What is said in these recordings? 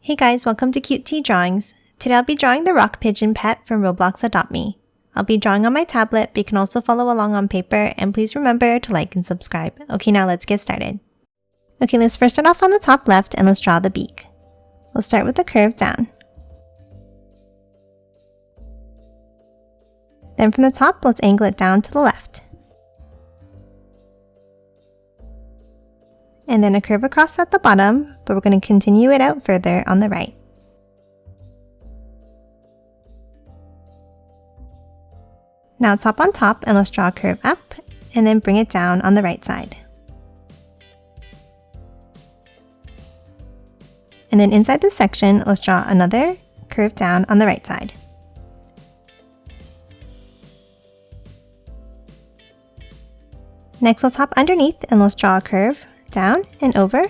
Hey guys, welcome to Cute Tea Drawings. Today I'll be drawing the Rock Pigeon pet from Roblox Adopt Me. I'll be drawing on my tablet, but you can also follow along on paper, and please remember to like and subscribe. Okay, now let's get started. Okay, let's first start off on the top left and let's draw the beak. We'll start with the curve down. Then from the top, let's angle it down to the left. And then a curve across at the bottom, but we're going to continue it out further on the right. Now top on top, and let's draw a curve up, and then bring it down on the right side. And then inside this section, let's draw another curve down on the right side. Next, let's hop underneath, and let's draw a curve down and over,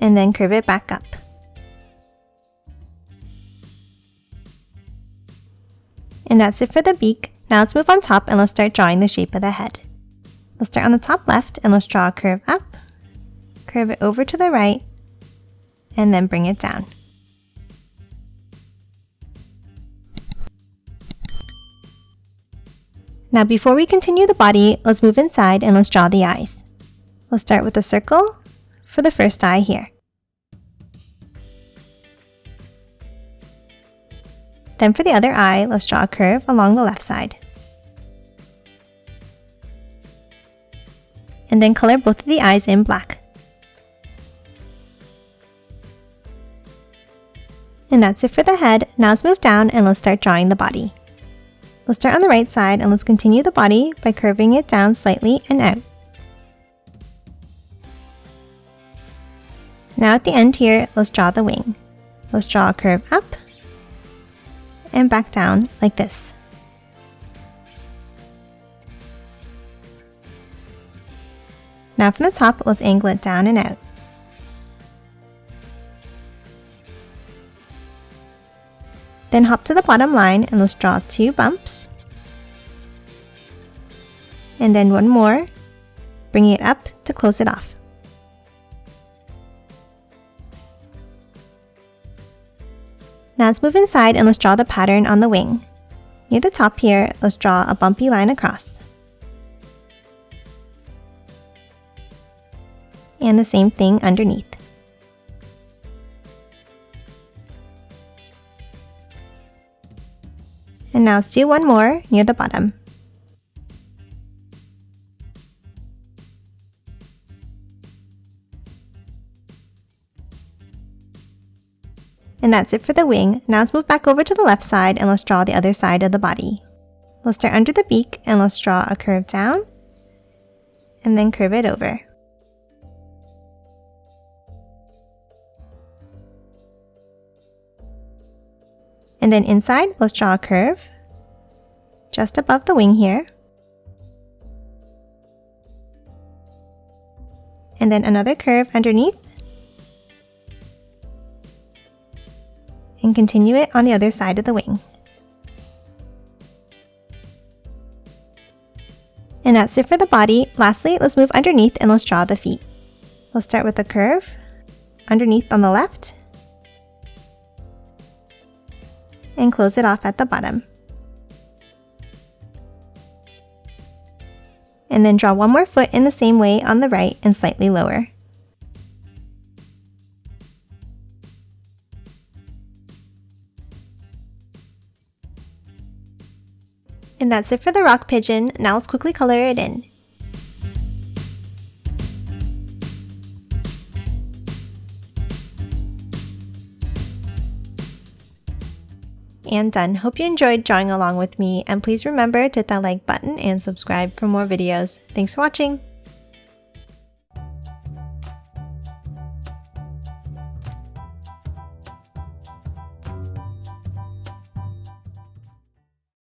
and then curve it back up. And that's it for the beak. Now let's move on top and let's start drawing the shape of the head. Let's start on the top left and let's draw a curve up, curve it over to the right, and then bring it down. Now before we continue the body, let's move inside and let's draw the eyes. Let's start with a circle for the first eye here. Then for the other eye, let's draw a curve along the left side. And then color both of the eyes in black. And that's it for the head. Now let's move down and let's start drawing the body. Let's start on the right side and let's continue the body by curving it down slightly and out. Now at the end here, let's draw the wing. Let's draw a curve up and back down like this. Now from the top, let's angle it down and out. Then hop to the bottom line and let's draw 2 bumps. And then one more, bringing it up to close it off. Now let's move inside and let's draw the pattern on the wing. Near the top here, let's draw a bumpy line across. And the same thing underneath. And now let's do one more near the bottom. And that's it for the wing. Now let's move back over to the left side and let's draw the other side of the body. Let's start under the beak and let's draw a curve down and then curve it over. And then inside, let's draw a curve just above the wing here. And then another curve underneath. And continue it on the other side of the wing. And that's it for the body. Lastly, let's move underneath and let's draw the feet. Let's start with a curve underneath on the left and close it off at the bottom. And then draw one more foot in the same way on the right and slightly lower. And that's it for the rock pigeon. Now let's quickly color it in. And done. Hope you enjoyed drawing along with me, and please remember to hit that like button and subscribe for more videos. Thanks for watching!